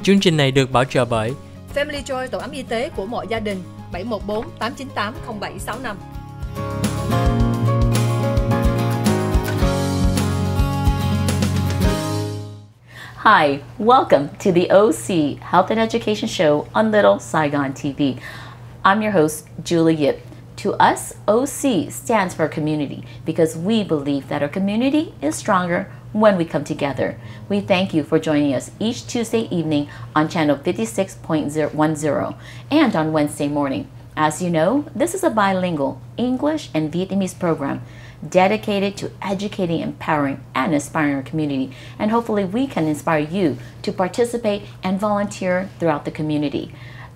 Chương trình này được bảo trợ bởi Family Joy, tổ ấm y tế của mọi gia đình, 714 898 0765. Hi, welcome to the OC Health and Education Show on Little Saigon TV. I'm your host, Julie Yip. To us, OC stands for community because we believe that our community is stronger when we come together. We thank you for joining us each Tuesday evening on channel 56.10 and on Wednesday morning. As you know, this is a bilingual English and Vietnamese program dedicated to educating, empowering, and inspiring our community. And hopefully we can inspire you to participate and volunteer throughout the community.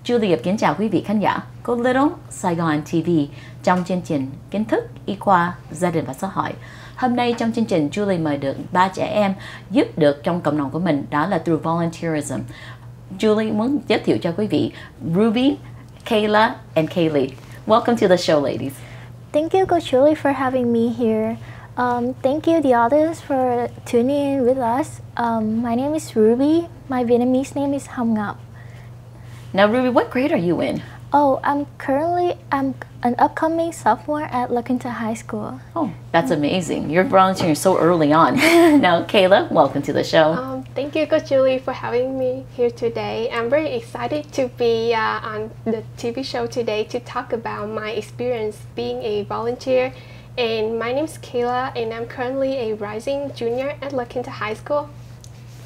Julie kính chào quý vị khán giả của Little Saigon TV trong chương trình kiến thức, y khoa, gia đình và xã hội. Hôm nay trong chương trình, Julie mời được 3 trẻ em giúp được trong cộng đồng của mình, đó là through Volunteerism. Julie muốn giới thiệu cho quý vị Ruby, Kayla, and Kaylee. Welcome to the show, ladies. Thank you, Coach Julie, for having me here. Thank you, the audience, for tuning in with us. My name is Ruby. My Vietnamese name is Hồng Ngọc. Now, Ruby, what grade are you in? Oh, I'm an upcoming sophomore at LaQuintaHS School. Oh, that's amazing. You're volunteering so early on. Now, Kayla, welcome to the show. Thank you, Coach Julie, for having me here today. I'm very excited to be on the TV show today to talk about my experience being a volunteer. And my name is Kayla, and I'm currently a rising junior at LaQuintaHS School.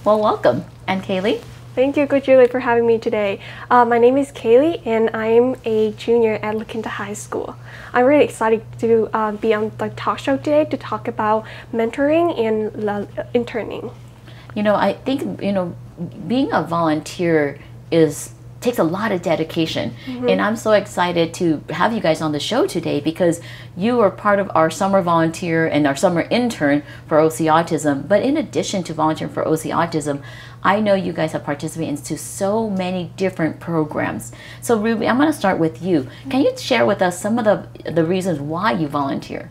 Well, welcome. And Kaylee? Thank you, Coach Julie, for having me today. My name is Kaylee, and I'm a junior at LaQuintaHS School. I'm really excited to be on the talk show today to talk about mentoring and interning. You know, I think, being a volunteer takes a lot of dedication. And I'm so excited to have you guys on the show today because you are part of our summer volunteer and our summer intern for OC Autism. But in addition to volunteering for OC Autism, I know you guys have participated into so many different programs. So Ruby, I'm going to start with you. Can you share with us some of the reasons why you volunteer?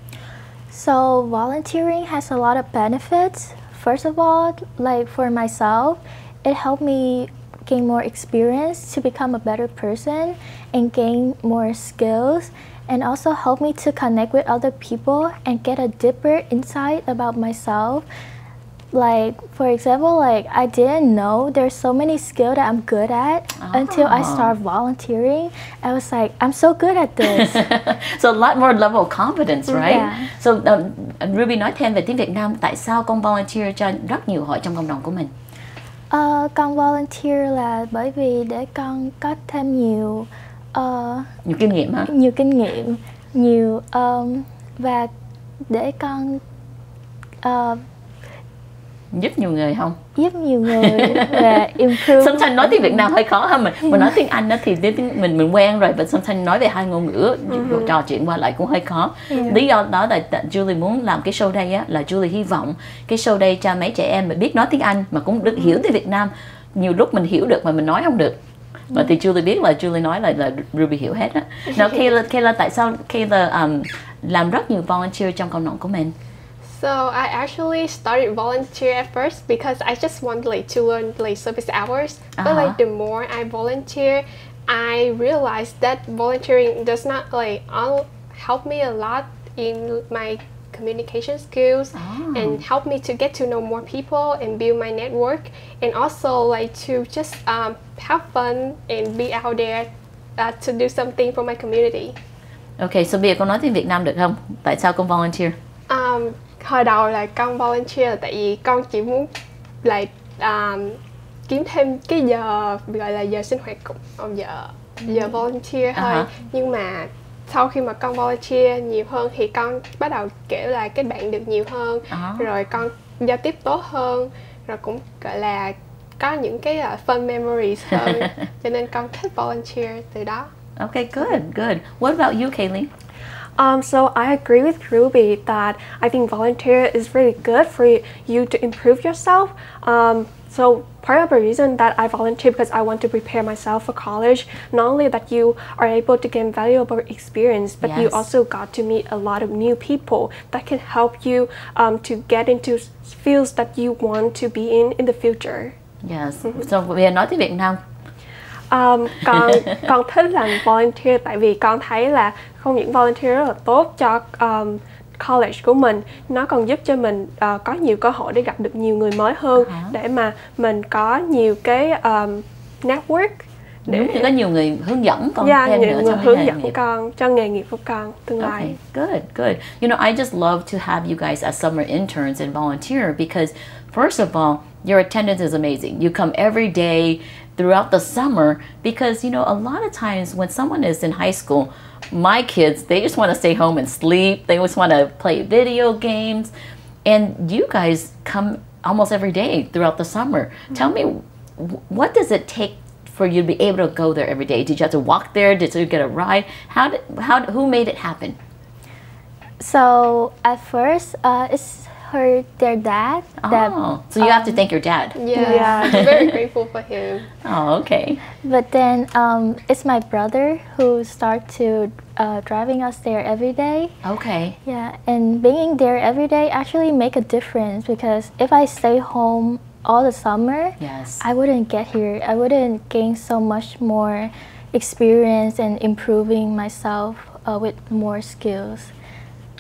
So volunteering has a lot of benefits. First of all, like for myself, it helped me gain more experience to become a better person and gain more skills, and also help me to connect with other people and get a deeper insight about myself. Like, for example, like I didn't know there's so many skills that I'm good at until I started volunteering. I was like, I'm so good at this. So a lot more level of competence, right? Yeah. So Ruby nói thêm về tiếng Việt Nam, tại sao con volunteer cho rất nhiều hội trong cộng đồng của mình? Con volunteer là bởi vì để con có thêm nhiều kinh nghiệm hả? Nhiều kinh nghiệm, và để con giúp nhiều người không? Giúp nhiều người và improve. Sometimes nói tiếng Việt Nam hơi khó ha, mình nói tiếng Anh đó thì mình quen rồi, và sometimes nói về hai ngôn ngữ trò chuyện qua lại cũng hơi khó. Lý do đó là Julie muốn làm cái show đây á, là Julie hy vọng cái show đây cho mấy trẻ em mà biết nói tiếng Anh mà cũng được hiểu tiếng Việt Nam. Nhiều lúc mình hiểu được mà mình nói không được. Mà thì Julie biết là Julie nói là Ruby hiểu hết á. Now Kayla, tại sao Kayla làm rất nhiều volunteer trong cộng đồng của mình? So I actually started volunteer at first because I just wanted to learn service hours. But the more I volunteer, I realized that volunteering does not help me a lot in my communication skills and help me to get to know more people and build my network, and also to just have fun and be out there to do something for my community. Okay, so bây giờ con nói tiếng Việt Nam được không? Tại sao con volunteer? Hồi đầu là con volunteer là tại vì con chỉ muốn kiếm thêm cái giờ gọi là giờ sinh hoạt giờ volunteer thôi. Nhưng mà sau khi mà con volunteer nhiều hơn thì con bắt đầu kiểu là kết bạn được nhiều hơn, rồi con giao tiếp tốt hơn, rồi cũng gọi là có những cái fun memories hơn. Cho nên con thích volunteer từ đó. Okay, good. What about you, Kaylee? So I agree with Ruby that I think volunteer is really good for you to improve yourself. So part of the reason that I volunteer because I want to prepare myself for college, not only that you are able to gain valuable experience, but you also got to meet a lot of new people that can help you to get into fields that you want to be in the future. Yes. So bây giờ nói tiếng Việt Nam. Con thích làm volunteer tại vì con thấy là không những volunteer rất là tốt cho college của mình, nó còn giúp cho mình có nhiều cơ hội để gặp được nhiều người mới hơn, để mà mình có nhiều cái network Đúng thì có nhiều người hướng dẫn con thêm nữa người trong hướng dẫn của con cho nghề nghiệp của con tương lai. Okay, good. You know, I just love to have you guys as summer interns and volunteer because first of all, your attendance is amazing. You come every day throughout the summer because, you know, a lot of times when someone is in high school, my kids, they just want to stay home and sleep. They just want to play video games. And you guys come almost every day throughout the summer. Tell me, what does it take for you to be able to go there every day? Did you have to walk there? Did you get a ride? Who made it happen? So at first, it's their dad. So you have to thank your dad. Yeah. I'm very grateful for him. Oh, okay. But then it's my brother who started to driving us there every day. Okay. Yeah, and being there every day actually make a difference because if I stay home all the summer, yes, I wouldn't get here. I wouldn't gain so much more experience and improving myself with more skills.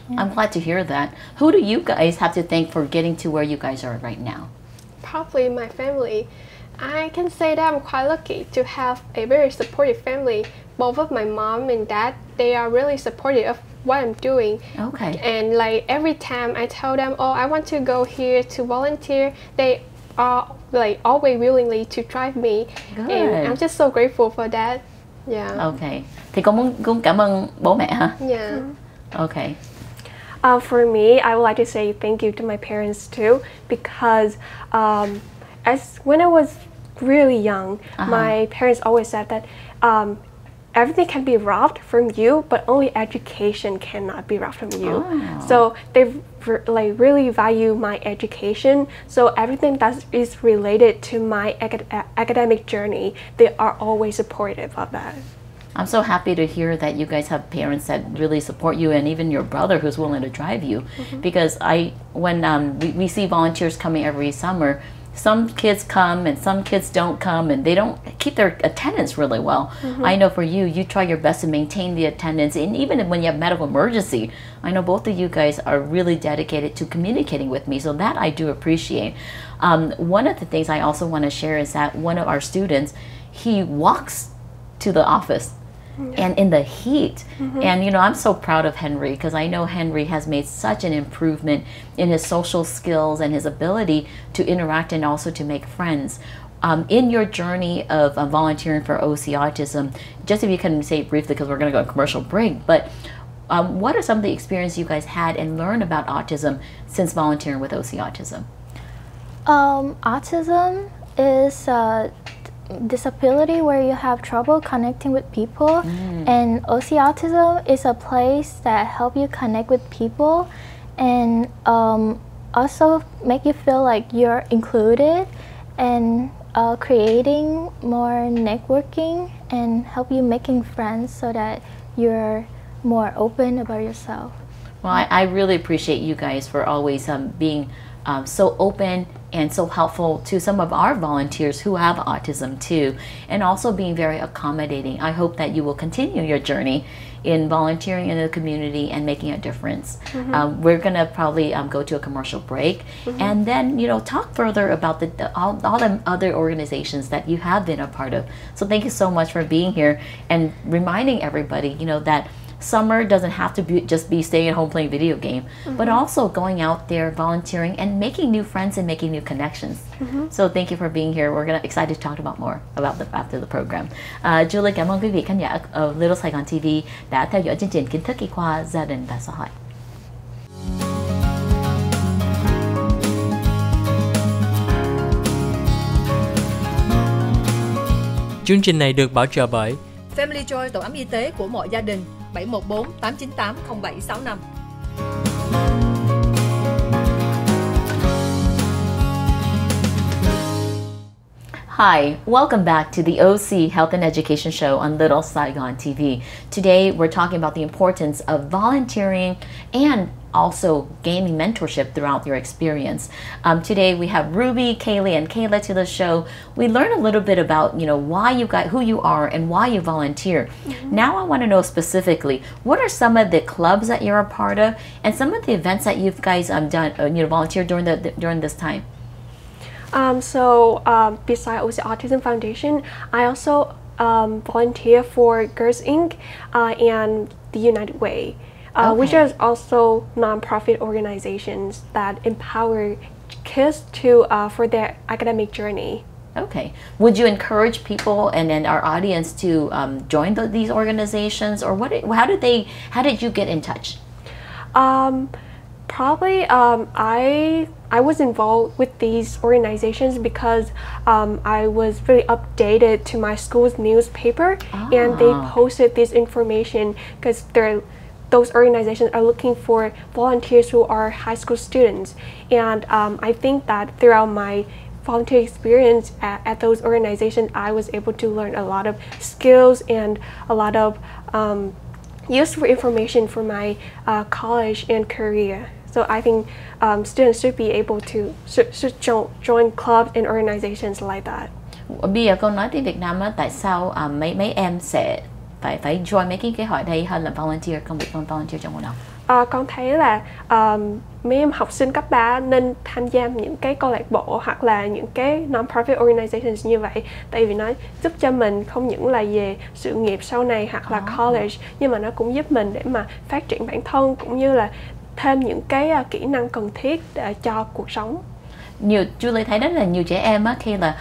Yeah. I'm glad to hear that. Who do you guys have to thank for getting to where you guys are right now? Probably my family. I can say that I'm quite lucky to have a very supportive family. Both of my mom and dad, they are really supportive of what I'm doing. Okay. And like every time I tell them, oh, I want to go here to volunteer, they are like always willingly to drive me. Good. And I'm just so grateful for that. Yeah. Okay. Thì con muốn cảm ơn bố mẹ hả? Yeah. Okay. For me, I would like to say thank you to my parents too, because when I was really young, my parents always said that everything can be robbed from you, but only education cannot be robbed from you. So they really value my education. So everything that is related to my academic journey, they are always supportive of that. I'm so happy to hear that you guys have parents that really support you, and even your brother who's willing to drive you. Because when we see volunteers coming every summer, some kids come and some kids don't come, and they don't keep their attendance really well. I know for you, you try your best to maintain the attendance, and even when you have medical emergency, I know both of you guys are really dedicated to communicating with me, so that I do appreciate. One of the things I also want to share is that one of our students, he walks to the office. And in the heat. And you know, I'm so proud of Henry because I know Henry has made such an improvement in his social skills and his ability to interact and also to make friends. In your journey of volunteering for OC Autism, just if you can say briefly, because we're going to go on commercial break, but what are some of the experiences you guys had and learned about autism since volunteering with OC Autism? Autism is disability where you have trouble connecting with people, and OC Autism is a place that help you connect with people and also make you feel like you're included, and creating more networking and help you making friends so that you're more open about yourself. Well, I really appreciate you guys for always being so open and so helpful to some of our volunteers who have autism too, and also being very accommodating. I hope that you will continue your journey in volunteering in the community and making a difference. We're gonna probably go to a commercial break, and then talk further about all the other organizations that you have been a part of. So thank you so much for being here and reminding everybody, that summer doesn't have to just be staying at home playing video game, but also going out there volunteering and making new friends and making new connections. So thank you for being here. We're excited to talk about more about after the program. Julie, cảm ơn quý vị khán giả ở Little Saigon TV đã theo dõi chương trình Kiến thức y khoa gia đình và xã hội. Chương trình này được bảo trợ bởi Family Joy, tổ ấm y tế của mọi gia đình, 714 898 0765. Hi, welcome back to the OC Health and Education Show on Little Saigon TV. Today we're talking about the importance of volunteering and also gaining mentorship throughout your experience. Today we have Ruby, Kaylee, and Kayla to the show. We learned a little bit about, why you got, who you are, and why you volunteer. Now I want to know specifically, what are some of the clubs that you're a part of, and some of the events that you guys done, volunteered during this time? Besides OC Autism Foundation, I also volunteer for Girls Inc. And the United Way, which are also non-profit organizations that empower kids to for their academic journey. Okay. Would you encourage people and our audience to join these organizations, or how did you get in touch? Probably I was involved with these organizations because I was really updated to my school's newspaper, and they posted this information because those organizations are looking for volunteers who are high school students. And I think that throughout my volunteer experience at those organizations, I was able to learn a lot of skills and a lot of useful information for my college and career. So I think students should be able to join clubs and organizations like that. Bây giờ con nói tiếng Việt Nam á, tại sao mấy em sẽ phải join mấy cái hội đây hơn là volunteer, công việc con volunteer trong hoạt động? Con thấy là mấy em học sinh cấp 3 nên tham gia những cái câu lạc bộ hoặc là những cái non-profit organizations như vậy, tại vì nó giúp cho mình không những là về sự nghiệp sau này hoặc là college, nhưng mà nó cũng giúp mình để mà phát triển bản thân cũng như là thêm những cái kỹ năng cần thiết cho cuộc sống. Julie thấy rất là nhiều trẻ em á, khi là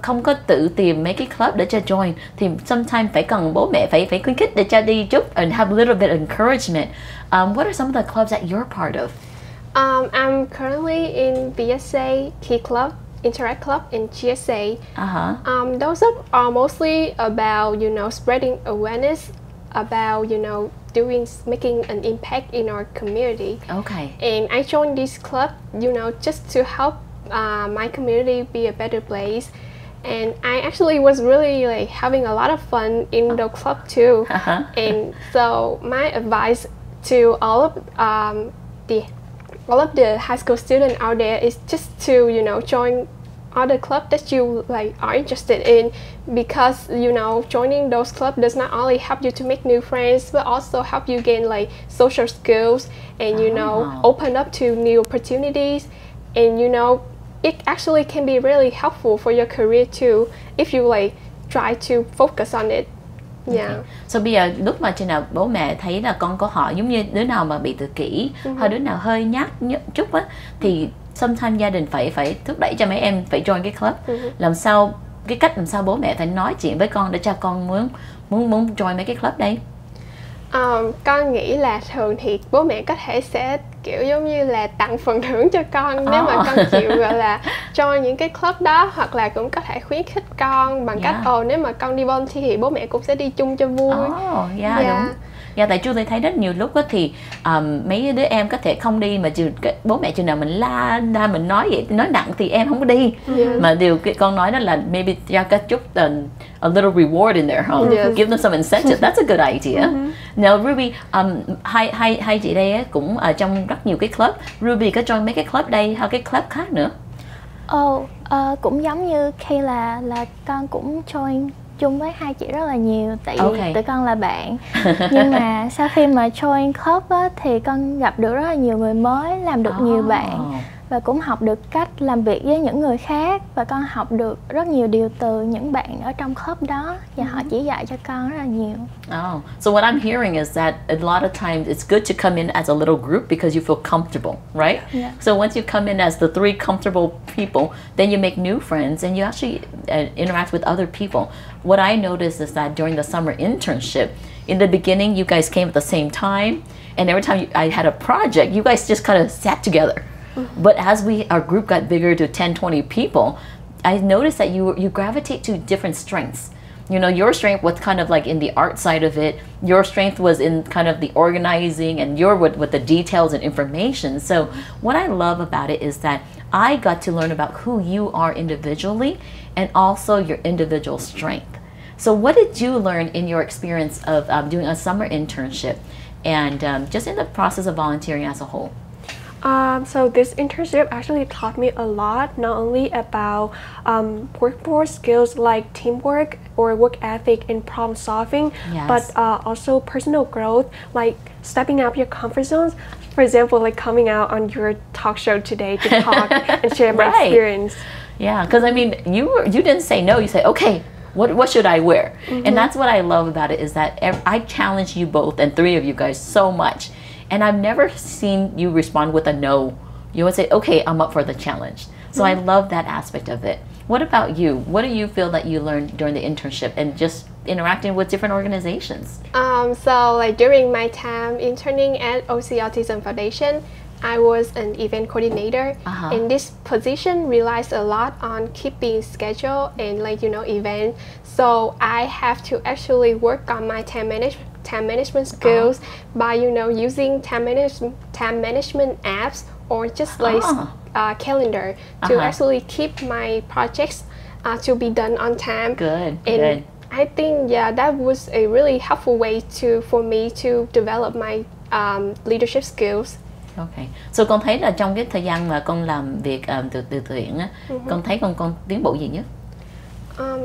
không có tự tìm mấy cái club để cho join, thì sometimes phải cần bố mẹ phải khuyến khích để cho đi chút and have a little bit of encouragement. What are some of the clubs that you're part of? I'm currently in BSA, Key Club, Interact Club, and GSA. Those are mostly about spreading awareness about making an impact in our community. Okay. And I joined this club just to help my community be a better place. And I actually was really having a lot of fun in the club too. And so my advice to all of the high school students out there is just to join other clubs that you are interested in, because joining those clubs does not only help you to make new friends but also help you gain social skills and open up to new opportunities, and it actually can be really helpful for your career too if you try to focus on it. Yeah. Okay. So bây giờ lúc mà chừng nào bố mẹ thấy là con của họ giống như đứa nào mà bị tự kỷ, hay đứa nào hơi nhát chút á, thì sometimes gia đình phải thúc đẩy cho mấy em phải join cái club. Làm sao bố mẹ phải nói chuyện với con để cho con muốn join mấy cái club đây? Con nghĩ là thường thì bố mẹ có thể sẽ kiểu giống như là tặng phần thưởng cho con nếu mà con chịu gọi là join những cái club đó, hoặc là cũng có thể khuyến khích con bằng cách nếu mà con đi volunteer thì bố mẹ cũng sẽ đi chung cho vui. Đúng. Tại Julie thấy rất nhiều lúc đó thì mấy đứa em có thể không đi, mà bố mẹ chừng nào mình la mình nói vậy, nói nặng thì em không có đi. Mà điều con nói đó là maybe cho cái chút a little reward in there, give them some incentive. That's a good idea. Now Ruby, hai chị đây cũng ở trong rất nhiều cái club. Ruby có join mấy cái club đây hay cái club khác nữa? Cũng giống như Kayla là con cũng join chung với hai chị rất là nhiều, tại vì tụi con là bạn. Nhưng mà sau khi mà join club á, thì con gặp được rất là nhiều người mới, làm được nhiều bạn, và cũng học được cách làm việc với những người khác, và con học được rất nhiều điều từ những bạn ở trong club đó, và họ chỉ dạy cho con rất là nhiều. So what I'm hearing is that a lot of times it's good to come in as a little group because you feel comfortable, right? Yeah. So once you come in as the three comfortable people, then you make new friends and you actually interact with other people. What I noticed is that during the summer internship, in the beginning you guys came at the same time, and every time I had a project, you guys just kind of sat together. But as our group got bigger to 10, 20 people, I noticed that you gravitate to different strengths. Your strength was kind of in the art side of it. Your strength was in kind of the organizing, and you're with the details and information. So what I love about it is that I got to learn about who you are individually and also your individual strength. So what did you learn in your experience of doing a summer internship? and just in the process of volunteering as a whole? So this internship actually taught me a lot, not only about workforce skills like teamwork or work ethic and problem solving, Yes. but also personal growth, like stepping out your comfort zones. For example, like coming out on your talk show today to talk and share my Right. experience. Yeah, because I mean, you didn't say no. You say, okay, what should I wear? And that's what I love about it, is that I challenge you both, and three of you guys, so much. And I've never seen you respond with a no. You would say, okay, I'm up for the challenge. So I love that aspect of it. What about you? What do you feel that you learned during the internship and just interacting with different organizations? So like during my time interning at OC Autism Foundation, I was an event coordinator, and this position relies a lot on keeping schedule and event. So I have to actually work on my time management skills by using time management apps or just like calendar to actually keep my projects to be done on time. Good. I think that was a really helpful way for me to develop my leadership skills. Okay. So con thấy là trong cái thời gian mà con làm việc từ thiện á, con thấy con tiến bộ gì nhất?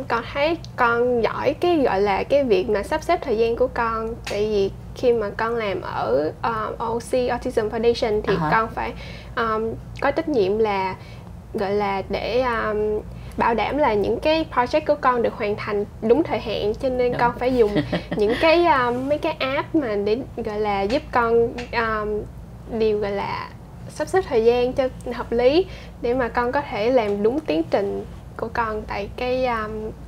Con thấy con giỏi cái gọi là cái việc mà sắp xếp thời gian của con, tại vì khi mà con làm ở OC Autism Foundation thì con phải có trách nhiệm là gọi là để bảo đảm là những cái project của con được hoàn thành đúng thời hạn, cho nên con phải dùng những cái mấy cái app mà để gọi là giúp con điều gọi là sắp xếp thời gian cho hợp lý để mà con có thể làm đúng tiến trình của con tại cái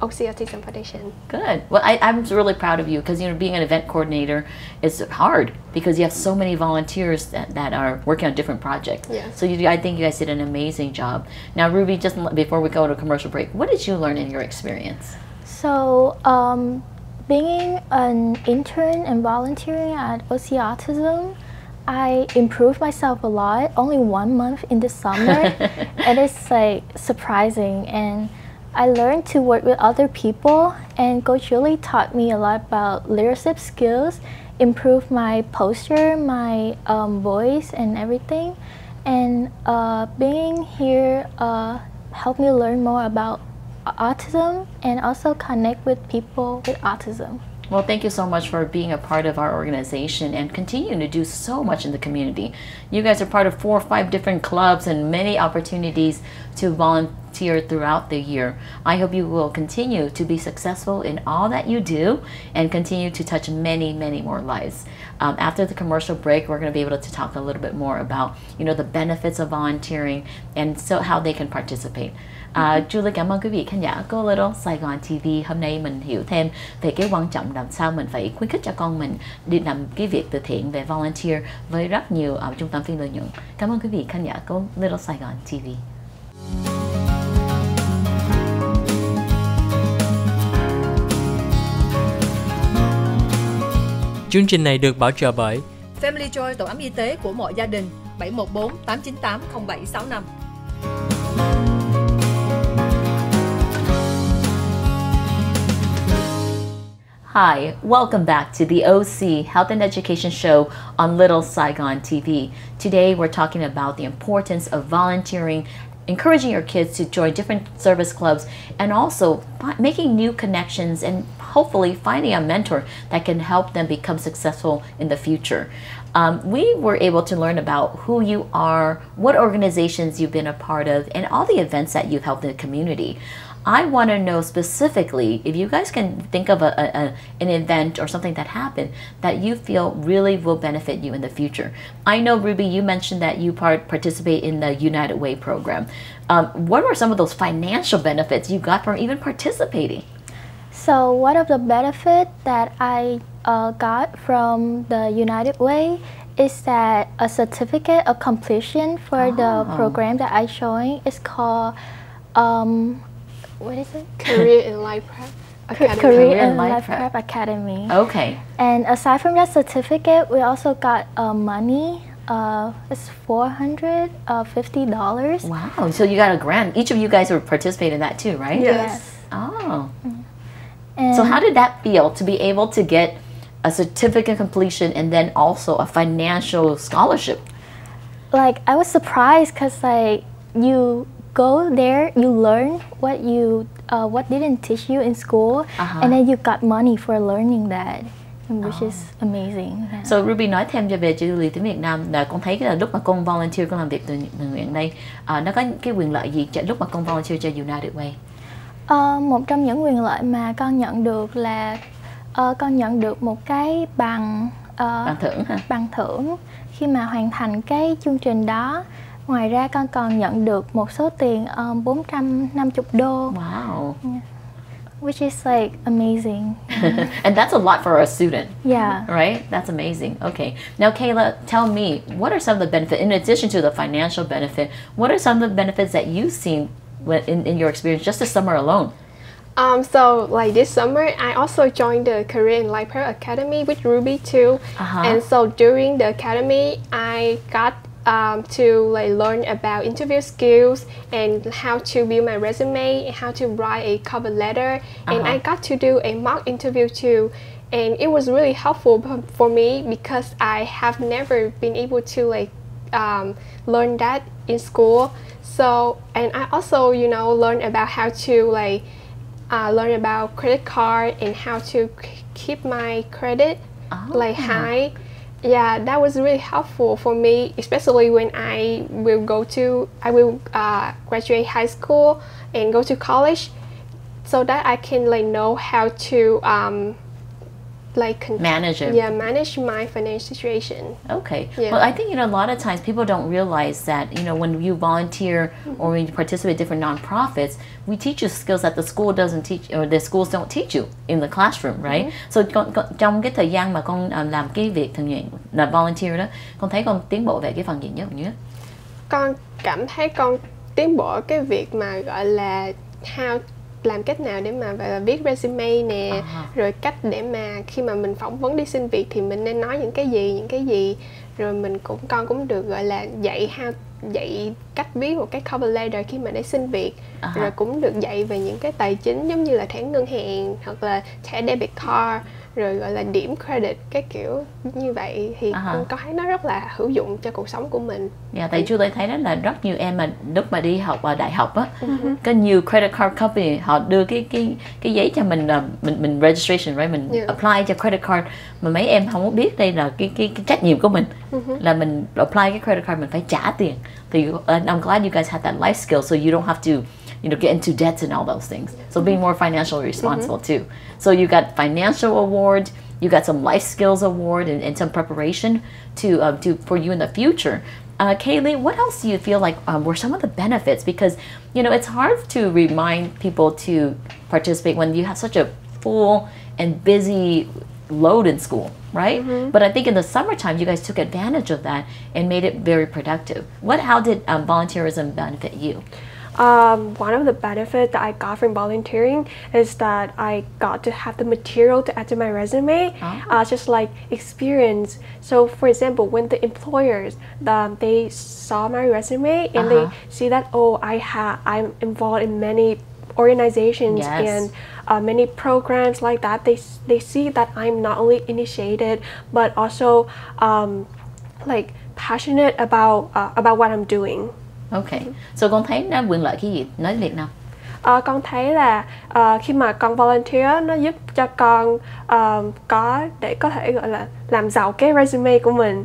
OC Autism Foundation. Good. Well, I'm really proud of you, because being an event coordinator is hard because you have so many volunteers that are working on different projects. Yes. So I think you guys did an amazing job. Now, Ruby, just before we go to commercial break, what did you learn in your experience? So, being an intern and volunteering at OC Autism, I improved myself a lot. Only 1 month in the summer, and it's like surprising. And I learned to work with other people. And Coach Julie taught me a lot about leadership skills, improve my posture, my voice, and everything. And being here helped me learn more about autism and also connect with people with autism. Well, thank you so much for being a part of our organization and continuing to do so much in the community. You guys are part of 4 or 5 different clubs and many opportunities to volunteer throughout the year. I hope you will continue to be successful in all that you do and continue to touch many, many more lives. After the commercial break, we're going to be able to talk a little bit more about, the benefits of volunteering and so how they can participate. Julie cảm ơn quý vị khán giả của Little Saigon TV. Hôm nay mình hiểu thêm về cái quan trọng làm sao mình phải khuyến khích cho con mình đi làm cái việc từ thiện về volunteer với rất nhiều trung tâm phi lợi nhuận. Cảm ơn quý vị khán giả của Little Saigon TV. Chương trình này được bảo trợ bởi Family Joy, tổ ấm y tế của mọi gia đình, 714 898 0765. Hi, welcome back to the OC Health and Education Show on Little Saigon TV. Today we're talking about the importance of volunteering, encouraging your kids to join different service clubs, and also making new connections and hopefully finding a mentor that can help them become successful in the future. We were able to learn about who you are, what organizations you've been a part of, and all the events that you've helped in the community. I want to know specifically if you guys can think of an event or something that happened that you feel really will benefit you in the future. I know, Ruby, you mentioned that you participate in the United Way program. What were some of those financial benefits you got from even participating? So one of the benefits that I got from the United Way is that a certificate of completion for the program that I joined is called what is it? Career and Life Prep Academy. Career and Life Prep Academy. Okay. And aside from that certificate, we also got money. It's $450. Wow. So you got a grant. Each of you guys were participating in that too, right? Yes. Oh. And So how did that feel to be able to get a certificate completion, and then also a financial scholarship. Like I was surprised because like you go there, you learn what didn't teach you in school, and then you got money for learning that, which is amazing. Yeah. So Ruby nói thêm về Julie tiếng Việt Nam là con thấy cái là lúc mà con volunteer, con làm việc tình nguyện đây, nó có cái quyền lợi gì lúc mà con volunteer cho United Way? Một trong những quyền lợi mà con nhận được là con nhận được một cái bằng thưởng hả? Bằng thưởng khi mà hoàn thành cái chương trình đó. Ngoài ra con còn nhận được một số tiền $450. Wow. Yeah. Which is like amazing. And that's a lot for a student. Yeah. Right? That's amazing. Okay. Now, Kayla, tell me, what are some of the benefits, in addition to the financial benefit, what are some of the benefits that you've seen in your experience just this summer alone? So like this summer, I also joined the Career and Life Path Academy with Ruby too. And so during the academy, I got to like learn about interview skills and how to build my resume and how to write a cover letter. And I got to do a mock interview too. And it was really helpful for me because I have never been able to like learn that in school. So, and I also, you know, learn about how to like learn about credit card and how to keep my credit like high. Yeah, that was really helpful for me, especially when I will graduate high school and go to college, so that I can like know how to manage it. Yeah, manage my financial situation. Okay. Yeah. Well, I think, you know, a lot of times people don't realize that, you know, when you volunteer or when you participate in different nonprofits, we teach you skills that the school doesn't teach, or the schools don't teach you in the classroom, right? So trong cái thời gian mà con làm cái việc thường nguyện là volunteer đó, con thấy con tiến bộ về cái phần gì nhất? Con cảm thấy con tiến bộ cái việc mà gọi là làm cách nào để mà gọi là viết resume nè, rồi cách để mà khi mà mình phỏng vấn đi xin việc thì mình nên nói những cái gì, rồi con cũng được gọi là dạy cách viết một cái cover letter khi mà để xin việc, rồi cũng được dạy về những cái tài chính giống như là thẻ ngân hàng hoặc là thẻ debit card, rồi gọi là điểm credit, cái kiểu như vậy thì con thấy nó rất là hữu dụng cho cuộc sống của mình. Yeah, tại chú tôi thấy đó là rất nhiều em mà lúc mà đi học ở đại học á, có nhiều credit card company họ đưa cái giấy cho mình là mình registration, right? Mình apply cho credit card, mà mấy em không có biết đây là cái trách nhiệm của mình là mình apply cái credit card mình phải trả tiền. Thì I'm glad you guys had that life skill, so you don't have to, you know, get into debts and all those things. So being more financially responsible too. So you got financial award, you got some life skills award, and some preparation for you in the future. Kaylee, what else do you feel like were some of the benefits? Because, you know, it's hard to remind people to participate when you have such a full and busy load in school, right? But I think in the summertime, you guys took advantage of that and made it very productive. How did volunteerism benefit you? One of the benefits that I got from volunteering is that I got to have the material to add to my resume, just like experience. So, for example, when the employers they saw my resume and they see that I'm involved in many organizations and many programs like that, they see that I'm not only initiated but also like passionate about what I'm doing. Okay. So con thấy nó quyền lợi cái gì? Nói Việt Nam. Con thấy là khi mà con volunteer nó giúp cho con có thể gọi là làm giàu cái resume của mình.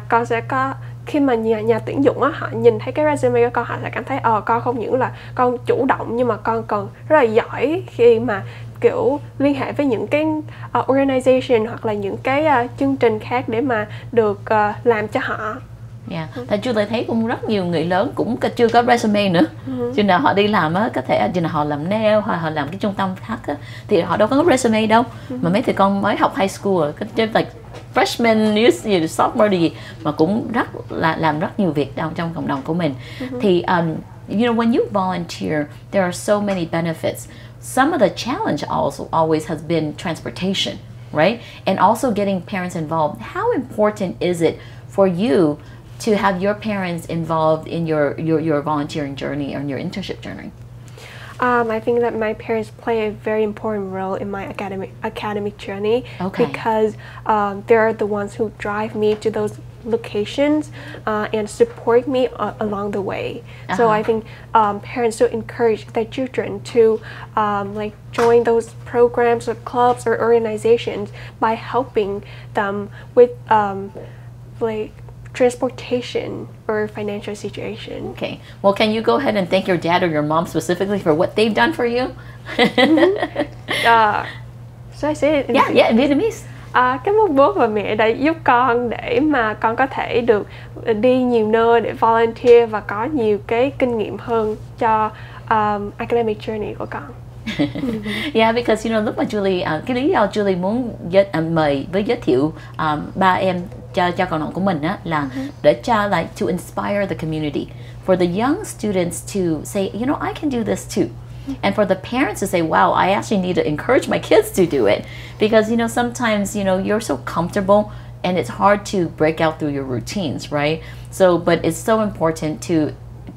Con sẽ có, khi mà nhà tuyển dụng á, họ nhìn thấy cái resume của con, họ sẽ cảm thấy con không những là con chủ động nhưng mà con còn rất là giỏi khi mà kiểu liên hệ với những cái organization hoặc là những cái chương trình khác để mà được làm cho họ. Yeah. Tại chưa thấy cũng rất nhiều người lớn cũng chưa có resume nữa. Cho nên họ đi làm á, có thể cho nên họ làm nail hoặc họ làm cái trung tâm khác á, thì họ đâu có resume đâu. Mà mấy thầy con mới học high school, like freshman, sophomore gì mà cũng làm rất nhiều việc trong cộng đồng của mình. Thì you know, when you volunteer, there are so many benefits. Some of the challenge always has been transportation, right? And also getting parents involved. How important is it for you to have your parents involved in your volunteering journey or your internship journey? I think that my parents play a very important role in my academic journey because they're the ones who drive me to those locations and support me along the way. So I think parents should encourage their children to like join those programs or clubs or organizations by helping them with like transportation or financial situation. Okay. Well, can you go ahead and thank your dad or your mom specifically for what they've done for you? Should I say it in Yeah, in Vietnamese. Cảm ơn bố và mẹ đã giúp con để mà con có thể được đi nhiều nơi để volunteer và có nhiều cái kinh nghiệm hơn cho academic journey của con. Yeah, because lúc mà Julie, cái lý do Julie muốn mời với giới thiệu ba em cho cộng đồng của mình á là để cho like to inspire the community, for the young students to say, I can do this too. And for the parents to say, wow, I actually need to encourage my kids to do it. Because, sometimes, you're so comfortable and it's hard to break out through your routines, right? So, but it's so important to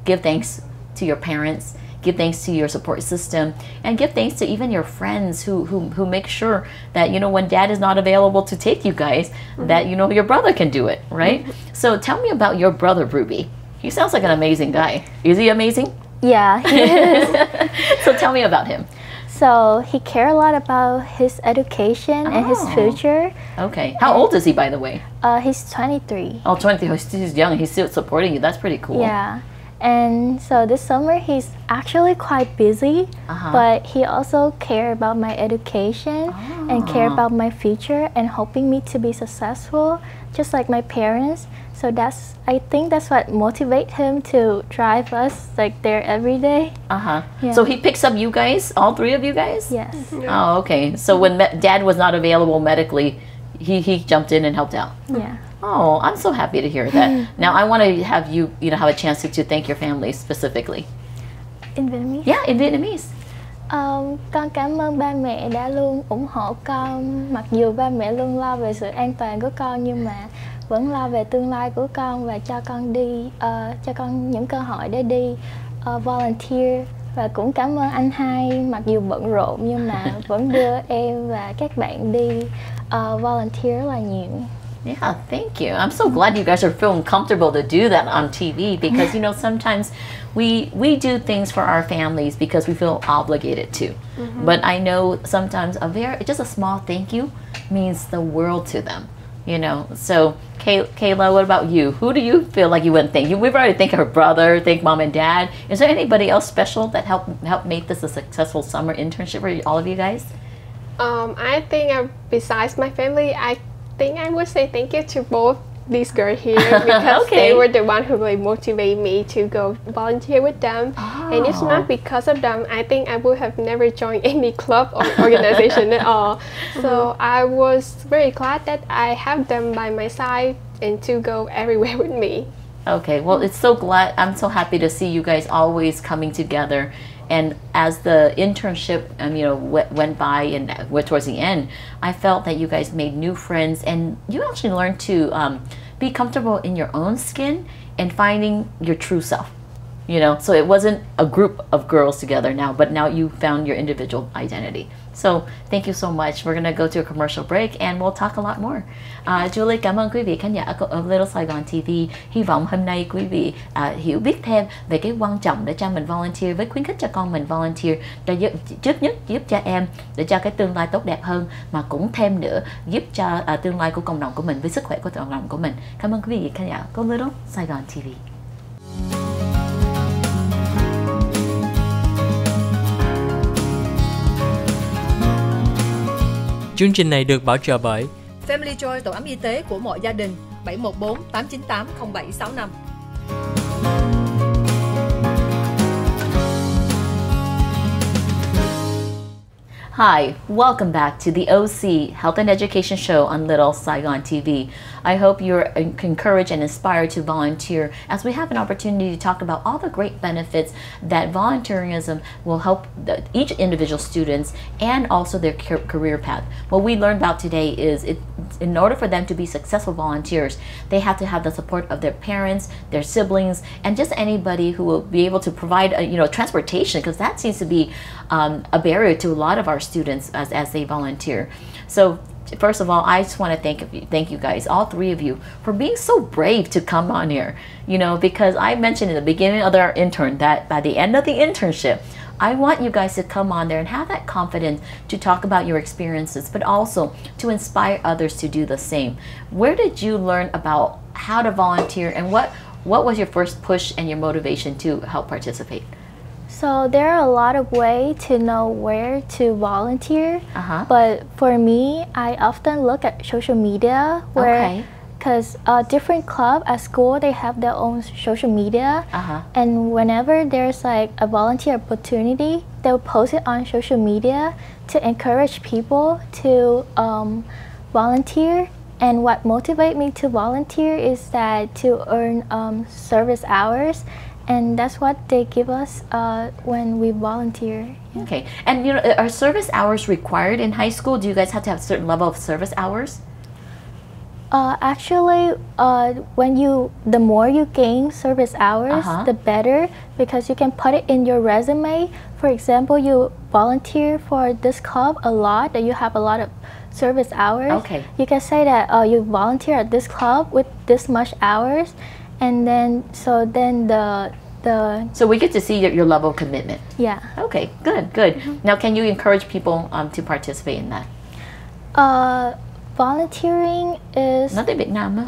give thanks to your parents, give thanks to your support system, and give thanks to even your friends who make sure that, when dad is not available to take you guys, that, your brother can do it, right? So tell me about your brother, Ruby. He sounds like an amazing guy. Is he amazing? Yeah, he is. So tell me about him. So he cares a lot about his education and his future. Okay. How old is he, by the way? He's 23. Oh, 23. He's young. He's still supporting you. That's pretty cool. Yeah. And so this summer he's actually quite busy, but he also cares about my education and care about my future and hoping me to be successful, just like my parents. So I think that's what motivates him to drive us like there every day. Yeah. So he picks up you guys, all three of you guys? Yes. Oh, okay. So when dad was not available medically, he jumped in and helped out. Yeah. Oh, I'm so happy to hear that. Now I want to have you, have a chance to thank your family specifically. In Vietnamese? Yeah, in Vietnamese. Con cảm ơn ba mẹ đã luôn ủng hộ con, mặc dù ba mẹ luôn lo về sự an toàn của con nhưng mà vẫn lo về tương lai của con và cho con những cơ hội để đi volunteer. Và cũng cảm ơn anh hai, mặc dù bận rộn nhưng mà vẫn đưa em và các bạn đi volunteer rất là nhiều. Yeah, thank you. I'm so glad you guys are feeling comfortable to do that on TV because, sometimes we do things for our families because we feel obligated to. But I know sometimes just a small thank you means the world to them, So, Kayla, what about you? Who do you feel like you wouldn't thank? We've already thanked her brother, thank mom and dad. Is there anybody else special that helped make this a successful summer internship for all of you guys? I think besides my family, I think I would say thank you to both these girls here because they were the one who really motivated me to go volunteer with them. And it's not because of them, I think I would have never joined any club or organization at all. So I was very glad that I have them by my side and to go everywhere with me. Okay, well, I'm so happy to see you guys always coming together. And as the internship, went by and went towards the end, I felt that you guys made new friends and you actually learned to be comfortable in your own skin and finding your true self. So it wasn't a group of girls together now, but now you found your individual identity. So thank you so much. We're going to go to a commercial break and we'll talk a lot more. Julie, cảm ơn quý vị khán giả của Little Saigon TV. Hy vọng hôm nay quý vị hiểu biết thêm về cái quan trọng để cho mình volunteer, với khuyến khích cho con mình volunteer để trước nhất giúp cho em để cho cái tương lai tốt đẹp hơn, mà cũng thêm nữa giúp cho tương lai của cộng đồng của mình, với sức khỏe của cộng đồng của mình. Cảm ơn quý vị khán giả của Little Saigon TV. Chương trình này được bảo trợ bởi Family Joy, tổ ấm y tế của mọi gia đình, 714 898 0765. Hi, welcome back to the OC Health and Education Show on Little Saigon TV. I hope you're encouraged and inspired to volunteer as we have an opportunity to talk about all the great benefits that volunteerism will help each individual students and also their career path. What we learned about today is in order for them to be successful volunteers, they have to have the support of their parents, their siblings, and just anybody who will be able to provide transportation, because that seems to be a barrier to a lot of our students as they volunteer. So first of all, I just want to thank you guys, all three of you, for being so brave to come on here. Because I mentioned in the beginning of our intern that by the end of the internship, I want you guys to come on there and have that confidence to talk about your experiences, but also to inspire others to do the same. Where did you learn about how to volunteer, and what was your first push and your motivation to help participate? So there are a lot of ways to know where to volunteer, but for me, I often look at social media where, because different clubs at school, they have their own social media, and whenever there's like a volunteer opportunity, they'll post it on social media to encourage people to volunteer. And what motivates me to volunteer is that to earn service hours. And that's what they give us when we volunteer. Okay, and are service hours required in high school? Do you guys have to have a certain level of service hours? Actually, the more you gain service hours, the better, because you can put it in your resume. For example, you volunteer for this club a lot, that you have a lot of service hours. Okay. You can say that you volunteer at this club with this much hours. And then, so we get to see your level of commitment. Yeah. Okay, good. Now, can you encourage people to participate in that? Volunteering is... Nói tới Việt Nam á.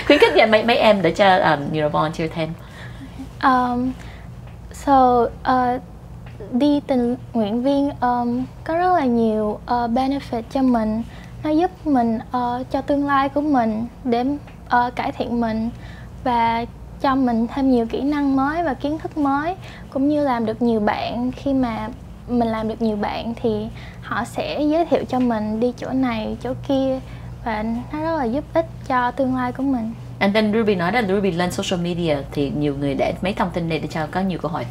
Khuyến khích mấy em để cho volunteer thêm. Đi tình nguyện viên có rất là nhiều benefit cho mình. Nó giúp mình cho tương lai của mình để cải thiện mình và cho mình thêm nhiều kỹ năng mới và kiến thức mới, cũng như làm được nhiều bạn. Khi mà mình làm được nhiều bạn thì họ sẽ giới thiệu cho mình đi chỗ này chỗ kia, và nó rất là giúp ích cho tương lai của mình. And then Ruby nói là Ruby lên social media thì nhiều người để mấy thông tin này để cho có nhiều cơ hội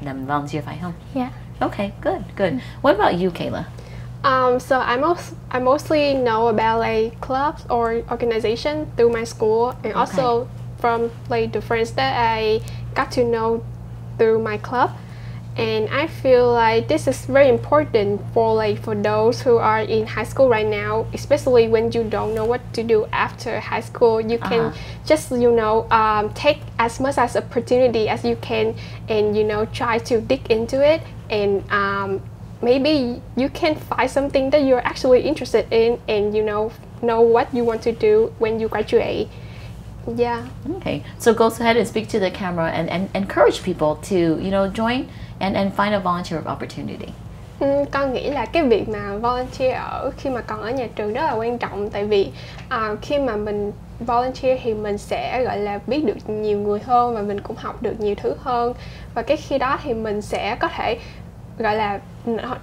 làm volunteer, phải không? Yeah. Okay, good. What about you, Kayla? So I mostly know about like clubs or organization through my school, and also from like the friends that I got to know through my club. And I feel like this is very important for those who are in high school right now, especially when you don't know what to do after high school. You can just take as much as opportunity as you can, and try to dig into it, and maybe you can find something that you're actually interested in, and know what you want to do when you graduate. Yeah. Okay, so go ahead and speak to the camera and encourage people to join and find a volunteer opportunity. Con nghĩ là cái việc mà volunteer khi mà còn ở nhà trường rất là quan trọng, tại vì khi mà mình volunteer thì mình sẽ gọi là biết được nhiều người hơn, và mình cũng học được nhiều thứ hơn, và cái khi đó thì mình sẽ có thể gọi là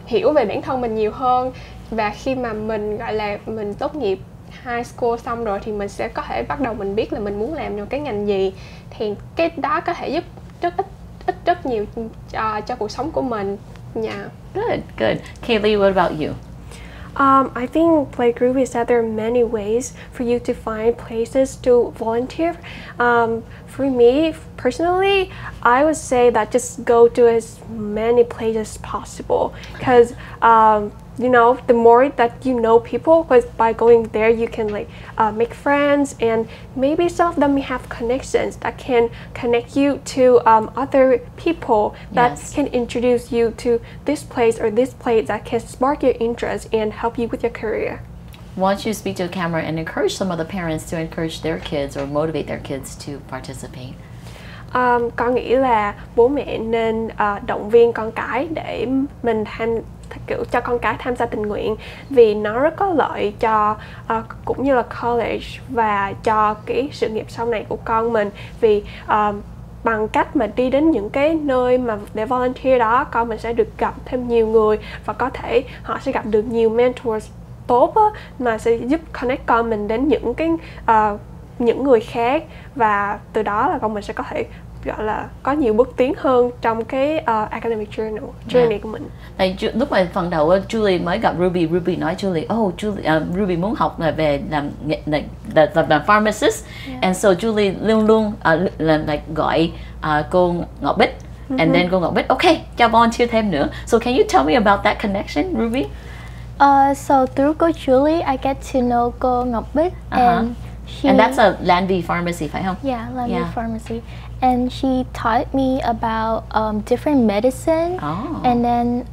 hiểu về bản thân mình nhiều hơn. Và khi mà mình gọi là mình tốt nghiệp high school xong rồi thì mình sẽ có thể bắt đầu mình biết là mình muốn làm trong cái ngành gì, thì cái đó có thể giúp rất nhiều cho cuộc sống của mình. Yeah. Good. Kaylee, what about you? I think, like Ruby said, there are many ways for you to find places to volunteer. For me, personally, I would say that just go to as many places as possible, because the more that you know people, because by going there you can make friends, and maybe some of them may have connections that can connect you to other people that can introduce you to this place or this place that can spark your interest and help you with your career. Why don't you speak to the camera and encourage some of the parents to encourage their kids or motivate their kids to participate? Con nghĩ là bố mẹ nên động viên con cái để mình cho con cái tham gia tình nguyện, vì nó rất có lợi cho cũng như là college và cho cái sự nghiệp sau này của con mình. Vì bằng cách mà đi đến những cái nơi mà để volunteer đó, con mình sẽ được gặp thêm nhiều người và có thể họ sẽ gặp được nhiều mentors tốt á, mà sẽ giúp connect con mình đến những cái những người khác, và từ đó là con mình sẽ có thể gọi là có nhiều bước tiến hơn trong cái academic journey của mình. Tại lúc mà phần đầu Julie mới gặp Ruby, Ruby nói Ruby muốn học là về làm pharmacist, and so Julie luôn luôn gọi cô Ngọc Bích, and then cô Ngọc Bích cho volunteer thêm nữa. So can you tell me about that connection, Ruby? So through cô Julie, I get to know cô Ngọc Bích, and that's a Lanvi pharmacy, phải không? Yeah, Lanvi pharmacy. And she taught me about different medicine. And then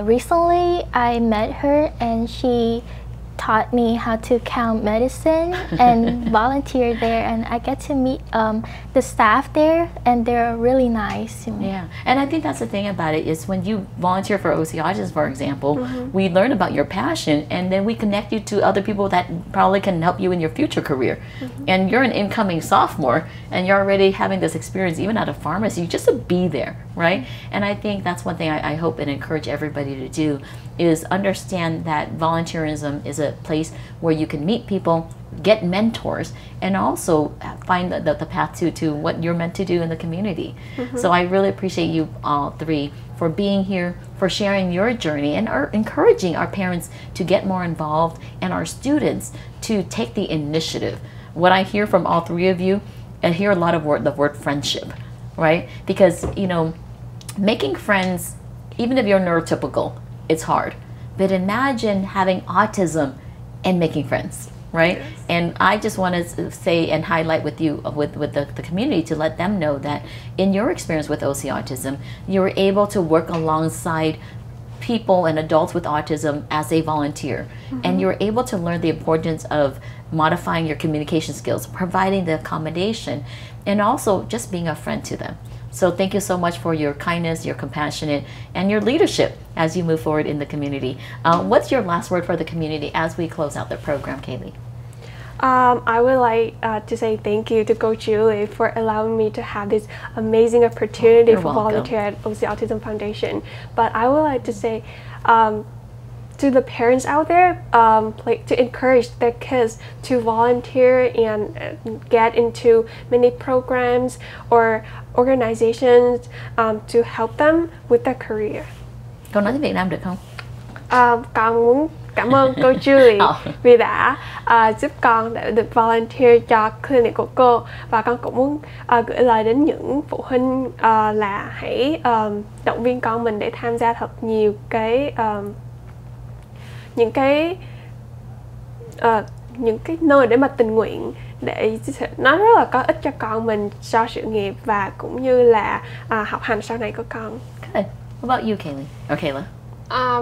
recently I met her, and she taught me how to count medicine and volunteer there, and I get to meet the staff there, and they're really nice to me. Yeah, and I think that's the thing about it is when you volunteer for OCIs, for example, we learn about your passion, and then we connect you to other people that probably can help you in your future career. And you're an incoming sophomore, and you're already having this experience even at a pharmacy, just to be there, right? And I think that's one thing I hope and encourage everybody to do, is understand that volunteerism is a place where you can meet people, get mentors, and also find the path to what you're meant to do in the community. So I really appreciate you all three for being here, for sharing your journey, and encouraging our parents to get more involved, and our students to take the initiative. What I hear from all three of you, I hear a lot of the word friendship, right? Because, you know, making friends, even if you're neurotypical, it's hard. But imagine having autism and making friends, right? Yes. And I just want to say and highlight with you, with the community, to let them know that in your experience with OC autism, you were able to work alongside people and adults with autism as a volunteer. And you're able to learn the importance of modifying your communication skills, providing the accommodation, and also just being a friend to them. So thank you so much for your kindness, your compassionate, and your leadership as you move forward in the community. What's your last word for the community as we close out the program, Kaylee? I would like to say thank you to Coach Julie for allowing me to have this amazing opportunity You're for welcome. volunteer at OC Autism Foundation. But I would like to say to the parents out there, like to encourage their kids to volunteer and get into many programs or organizations to help them with their career. Con nói tiếng Việt Nam được không? Con muốn cảm ơn cô Julie vì đã giúp con để được volunteer cho clinic của cô, và con cũng muốn gửi lời đến những phụ huynh là hãy động viên con mình để tham gia thật nhiều những cái nơi để mà tình nguyện, để nó rất là có ích cho con mình cho sự nghiệp và cũng như là học hành sau này của con. Good. What about you, Kaylee? Or Kayla?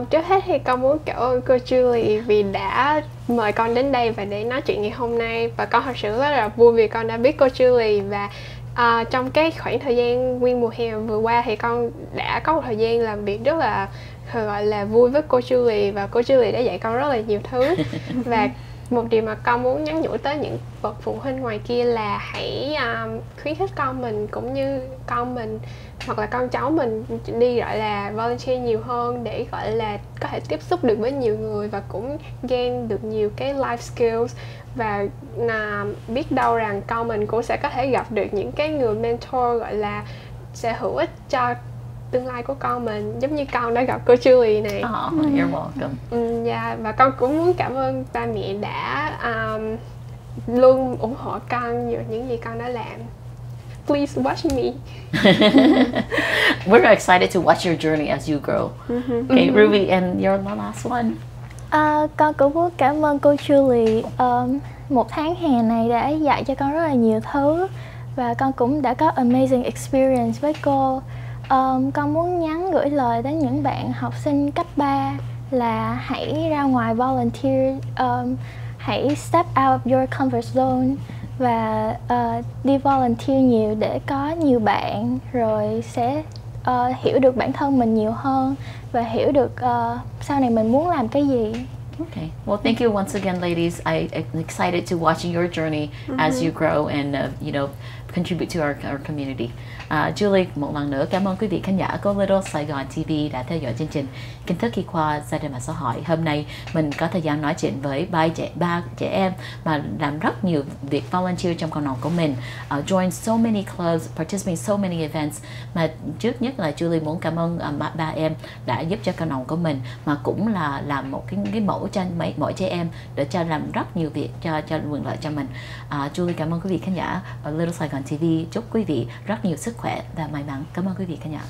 Trước hết thì con muốn cảm ơn cô Julie vì đã mời con đến đây và để nói chuyện ngày hôm nay, và con thật sự rất là vui vì con đã biết cô Julie, và trong cái khoảng thời gian nguyên mùa hè vừa qua thì con đã có một thời gian làm việc rất là gọi là vui với cô Julie, và cô Julie đã dạy con rất là nhiều thứ. Và một điều mà con muốn nhắn nhủ tới những bậc phụ huynh ngoài kia là hãy khuyến khích con mình cũng như con mình hoặc là con cháu mình đi gọi là volunteer nhiều hơn, để gọi là có thể tiếp xúc được với nhiều người và cũng gain được nhiều cái life skills, và biết đâu rằng con mình cũng sẽ có thể gặp được những cái người mentor gọi là sẽ hữu ích cho tương lai của con mình, giống như con đã gặp cô Julie này. You're welcome. Yeah, và con cũng muốn cảm ơn ba mẹ đã luôn ủng hộ con những gì con đã làm. Please watch me. We're excited to watch your journey as you grow. Okay, Ruby, and your last one. Con cũng muốn cảm ơn cô Julie. Một tháng hè này đã dạy cho con rất là nhiều thứ, và con cũng đã có amazing experience với cô. Con muốn gửi lời đến những bạn học sinh cấp 3 là hãy ra ngoài volunteer, hãy step out of your comfort zone và đi volunteer nhiều để có nhiều bạn, rồi sẽ hiểu được bản thân mình nhiều hơn và hiểu được sau này mình muốn làm cái gì. Okay. Well, thank you once again, ladies. I'm excited to watching your journey as you grow and contribute to our community. Julie, một lần nữa cảm ơn quý vị khán giả của Little Saigon TV đã theo dõi chương trình Kiến thức y khoa gia đình và xã hội. Hôm nay mình có thời gian nói chuyện với ba trẻ em mà làm rất nhiều việc volunteer trong cộng đồng của mình, join so many clubs, participate in so many events. Mà trước nhất là Julie muốn cảm ơn ba em đã giúp cho cộng đồng của mình, mà cũng là làm một cái mẫu cho mỗi trẻ em để cho làm rất nhiều việc cho quyền lợi cho mình. Julie cảm ơn quý vị khán giả ở Little Saigon TV. Chúc quý vị rất nhiều sức khỏe và may mắn. Cảm ơn quý vị khán giả.